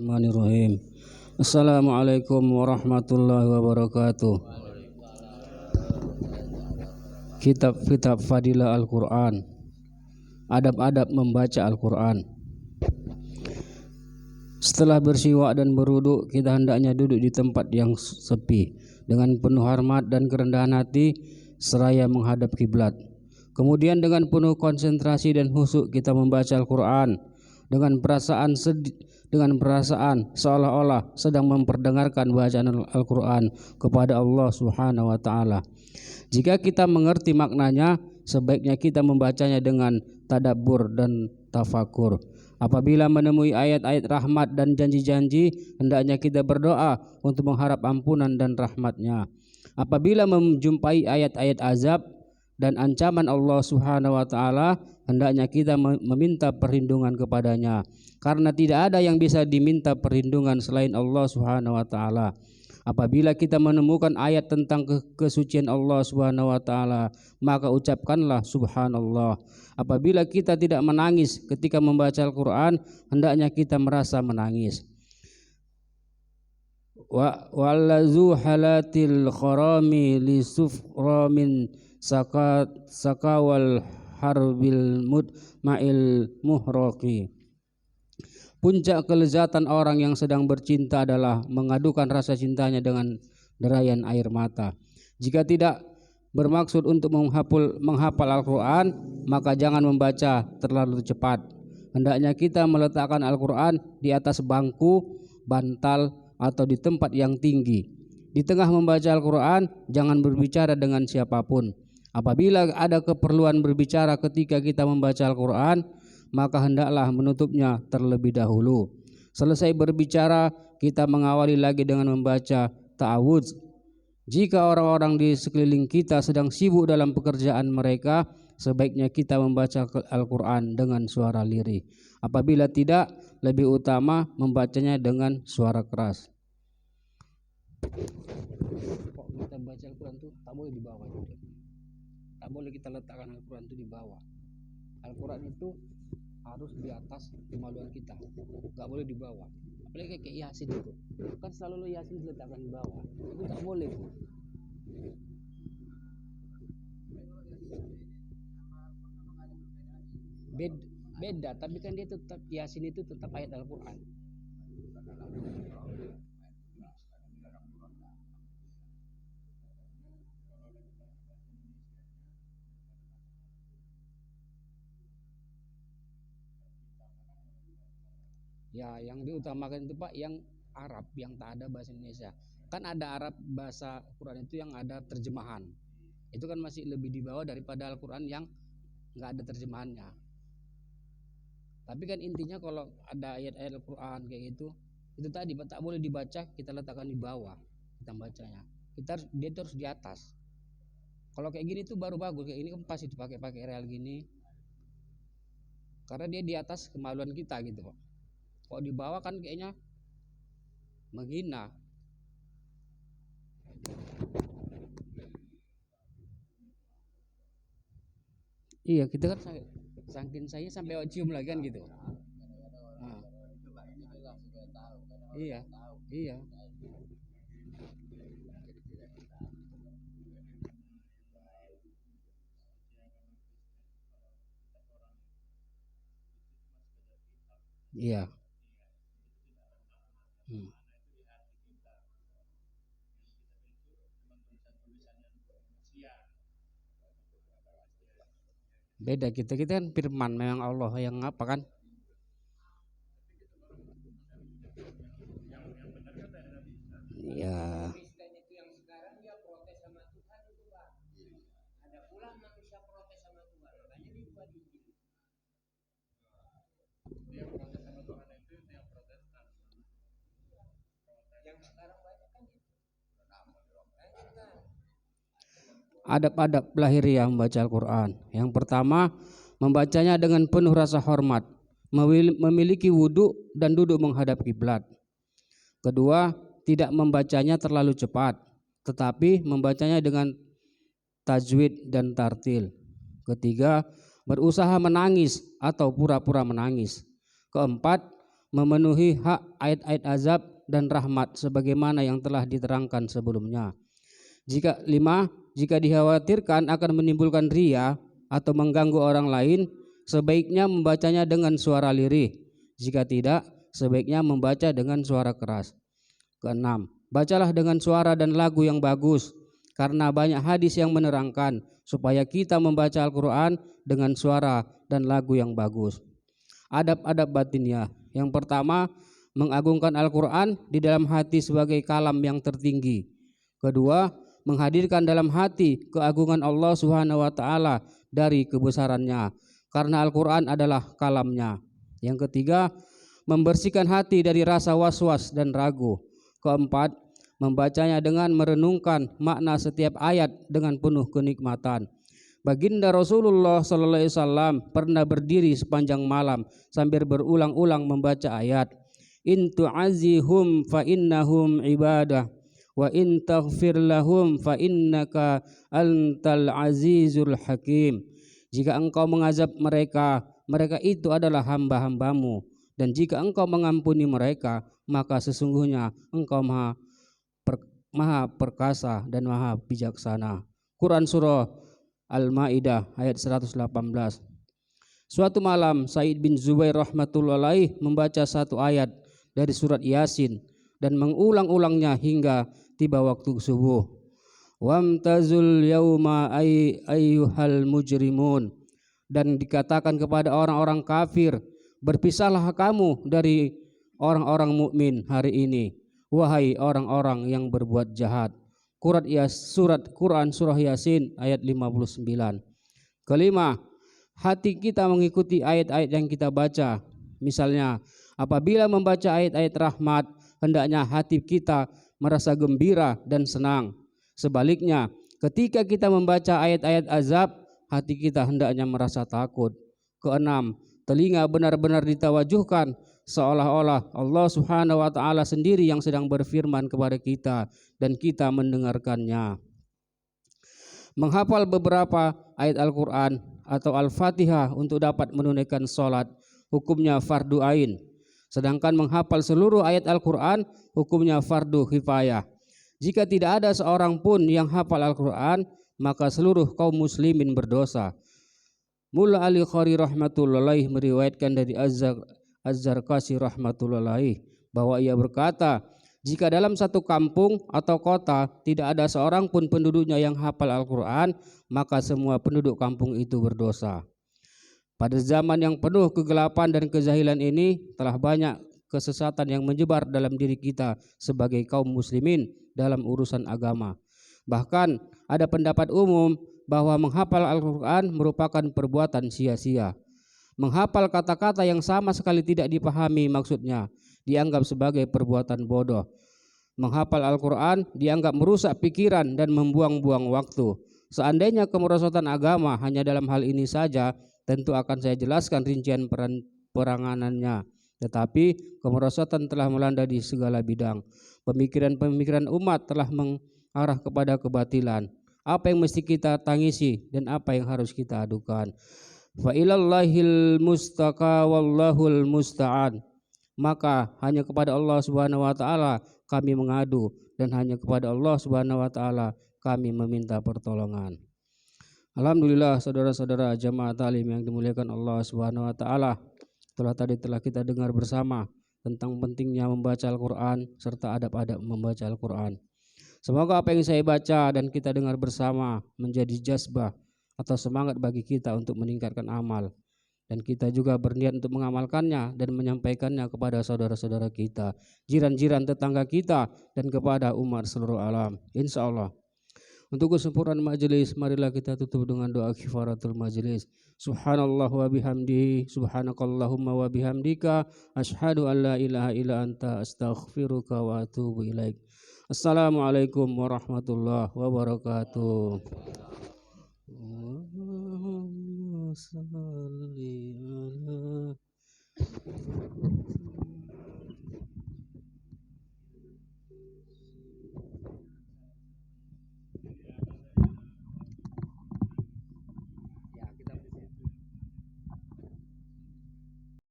Bismillahirrahmanirrahim. Assalamualaikum warahmatullahi wabarakatuh. Kitab-kitab Fadilah Al-Quran. Adab-adab membaca Al-Quran. Setelah bersiwak dan berwudu, kita hendaknya duduk di tempat yang sepi dengan penuh hormat dan kerendahan hati seraya menghadap kiblat. Kemudian dengan penuh konsentrasi dan khusyuk kita membaca Al-Quran dengan perasaan seolah-olah sedang memperdengarkan bacaan Al-Quran kepada Allah Subhanahu wa Ta'ala. Jika kita mengerti maknanya, sebaiknya kita membacanya dengan tadabbur dan tafakur. Apabila menemui ayat-ayat rahmat dan janji-janji, hendaknya kita berdoa untuk mengharap ampunan dan rahmatnya. Apabila menjumpai ayat-ayat azab dan ancaman Allah Subhanahu wa Ta'ala, hendaknya kita meminta perlindungan kepadanya, karena tidak ada yang bisa diminta perlindungan selain Allah Subhanahu wa Ta'ala. Apabila kita menemukan ayat tentang kesucian Allah Subhanahu wa Ta'ala, maka ucapkanlah subhanallah. Apabila kita tidak menangis ketika membaca Al-Quran, hendaknya kita merasa menangis. Wallazu halatil kharami li suframin sakawal harbil mutma'il muhraqi. Puncak kelezatan orang yang sedang bercinta adalah mengadukan rasa cintanya dengan derayan air mata. Jika tidak bermaksud untuk menghafal Al-Quran, maka jangan membaca terlalu cepat. Hendaknya kita meletakkan Al-Quran di atas bangku, bantal, atau di tempat yang tinggi. Di tengah membaca Al-Quran, jangan berbicara dengan siapapun. Apabila ada keperluan berbicara ketika kita membaca Al-Quran, maka hendaklah menutupnya terlebih dahulu. Selesai berbicara, kita mengawali lagi dengan membaca ta'awudz. Jika orang-orang di sekeliling kita sedang sibuk dalam pekerjaan mereka, sebaiknya kita membaca Al-Quran dengan suara lirih. Apabila tidak, lebih utama membacanya dengan suara keras. Kok kita baca Al-Quran itu tak boleh di bawah juga. Tak boleh kita letakkan Al-Quran itu di bawah. Al-Quran itu harus di atas kemaluan kita, gak boleh di bawah. Apalagi kayak Yasin itu, kan selalu Yasin diletakkan di bawah, itu tak boleh. Beda, tapi kan dia tetap, Yasin itu tetap ayat Al-Quran. Ya, yang diutamakan itu Pak yang Arab, yang tak ada bahasa Indonesia. Kan ada Arab bahasa Quran itu yang ada terjemahan. Itu kan masih lebih di bawah daripada Al-Quran yang nggak ada terjemahannya. Tapi kan intinya kalau ada ayat-ayat Al-Quran kayak gitu, itu tadi Pak, tak boleh dibaca, kita letakkan di bawah, kita bacanya. Dia terus di atas. Kalau kayak gini tuh baru bagus, kayak ini kan pasti dipakai real gini. Karena dia di atas kemaluan kita gitu Pak. Kalau di bawah kan kayaknya menghina. Iya, kita kan saking saya sampai cium lagi kan gitu. Nah. Iya. Iya. Beda kita kan firman memang Allah yang apa kan? Ya. Adab-adab lahiriah membaca Al-Quran. Yang pertama, membacanya dengan penuh rasa hormat, memiliki wudhu dan duduk menghadap kiblat. Kedua, tidak membacanya terlalu cepat, tetapi membacanya dengan tajwid dan tartil. Ketiga, berusaha menangis atau pura-pura menangis. Keempat, memenuhi hak ayat-ayat azab dan rahmat sebagaimana yang telah diterangkan sebelumnya. Jika dikhawatirkan akan menimbulkan riya atau mengganggu orang lain, sebaiknya membacanya dengan suara lirih. Jika tidak, sebaiknya membaca dengan suara keras. Keenam, bacalah dengan suara dan lagu yang bagus, karena banyak hadis yang menerangkan supaya kita membaca Al-Quran dengan suara dan lagu yang bagus. Adab-adab batinnya. Yang pertama, mengagungkan Al-Quran di dalam hati sebagai kalam yang tertinggi. Kedua, menghadirkan dalam hati keagungan Allah Subhanahu wa Ta'ala dari kebesarannya, karena Al-Quran adalah kalamnya. Yang ketiga, membersihkan hati dari rasa was-was dan ragu. Keempat, membacanya dengan merenungkan makna setiap ayat dengan penuh kenikmatan. Baginda Rasulullah sallallahu alaihi wasallam pernah berdiri sepanjang malam sambil berulang-ulang membaca ayat, in tu'azihum fa innahum ibadah wa in taghfir lahum fa innaka antal azizul hakim. Jika engkau mengazab mereka, mereka itu adalah hamba-hambamu, dan jika engkau mengampuni mereka, maka sesungguhnya engkau maha perkasa dan maha bijaksana. Quran surah Al-Maidah ayat 118. Suatu malam Sa'id bin Zubair rahmatullahi membaca satu ayat dari surat Yasin dan mengulang-ulangnya hingga tiba waktu subuh. Wamtazul yauma ayyuhal mujrimun, dan dikatakan kepada orang-orang kafir, berpisahlah kamu dari orang-orang mukmin hari ini, wahai orang-orang yang berbuat jahat. Quran surah Yasin ayat 59. Kelima, hati kita mengikuti ayat-ayat yang kita baca. Misalnya, apabila membaca ayat-ayat rahmat, hendaknya hati kita merasa gembira dan senang. Sebaliknya, ketika kita membaca ayat-ayat azab, hati kita hendaknya merasa takut. Keenam, telinga benar-benar ditawajuhkan seolah-olah Allah Subhanahu wa Ta'ala sendiri yang sedang berfirman kepada kita dan kita mendengarkannya. Menghafal beberapa ayat Al-Quran atau Al-Fatihah untuk dapat menunaikan sholat hukumnya fardu ain, sedangkan menghafal seluruh ayat Al-Quran hukumnya fardu kifayah. Jika tidak ada seorang pun yang hafal Al-Quran, maka seluruh kaum muslimin berdosa. Mulla Ali Khari rahmatullahi meriwayatkan dari Az-Zarqasi rahmatullahi bahwa ia berkata, jika dalam satu kampung atau kota tidak ada seorang pun penduduknya yang hafal Al-Quran, maka semua penduduk kampung itu berdosa. Pada zaman yang penuh kegelapan dan kejahilan ini, telah banyak kesesatan yang menyebar dalam diri kita sebagai kaum muslimin dalam urusan agama. Bahkan ada pendapat umum bahwa menghafal Al-Quran merupakan perbuatan sia-sia. Menghafal kata-kata yang sama sekali tidak dipahami maksudnya dianggap sebagai perbuatan bodoh. Menghafal Al-Quran dianggap merusak pikiran dan membuang-buang waktu. Seandainya kemerosotan agama hanya dalam hal ini saja, tentu akan saya jelaskan rincian peranganannya. Tetapi kemerosotan telah melanda di segala bidang. Pemikiran-pemikiran umat telah mengarah kepada kebatilan. Apa yang mesti kita tangisi dan apa yang harus kita adukan? Fa ilallahil mustaqa wallahul musta'an. Maka hanya kepada Allah Subhanahu wa Ta'ala kami mengadu, dan hanya kepada Allah Subhanahu wa Ta'ala kami meminta pertolongan. Alhamdulillah, saudara-saudara jamaah talim yang dimuliakan Allah Subhanahu wa Ta'ala, telah kita dengar bersama tentang pentingnya membaca Al-Quran serta adab-adab membaca Al-Quran. Semoga apa yang saya baca dan kita dengar bersama menjadi jazbah atau semangat bagi kita untuk meningkatkan amal, dan kita juga berniat untuk mengamalkannya dan menyampaikannya kepada saudara-saudara kita, jiran-jiran tetangga kita, dan kepada umat seluruh alam, insya Allah. Untuk kesempurnaan majelis, marilah kita tutup dengan doa kifaratul majelis. Subhanallah wa bihamdihi, subhanakallahumma wa bihamdika, asyhadu an la ilaha illa anta, astaghfiruka wa atubu ilaik. Assalamualaikum warahmatullahi wabarakatuh.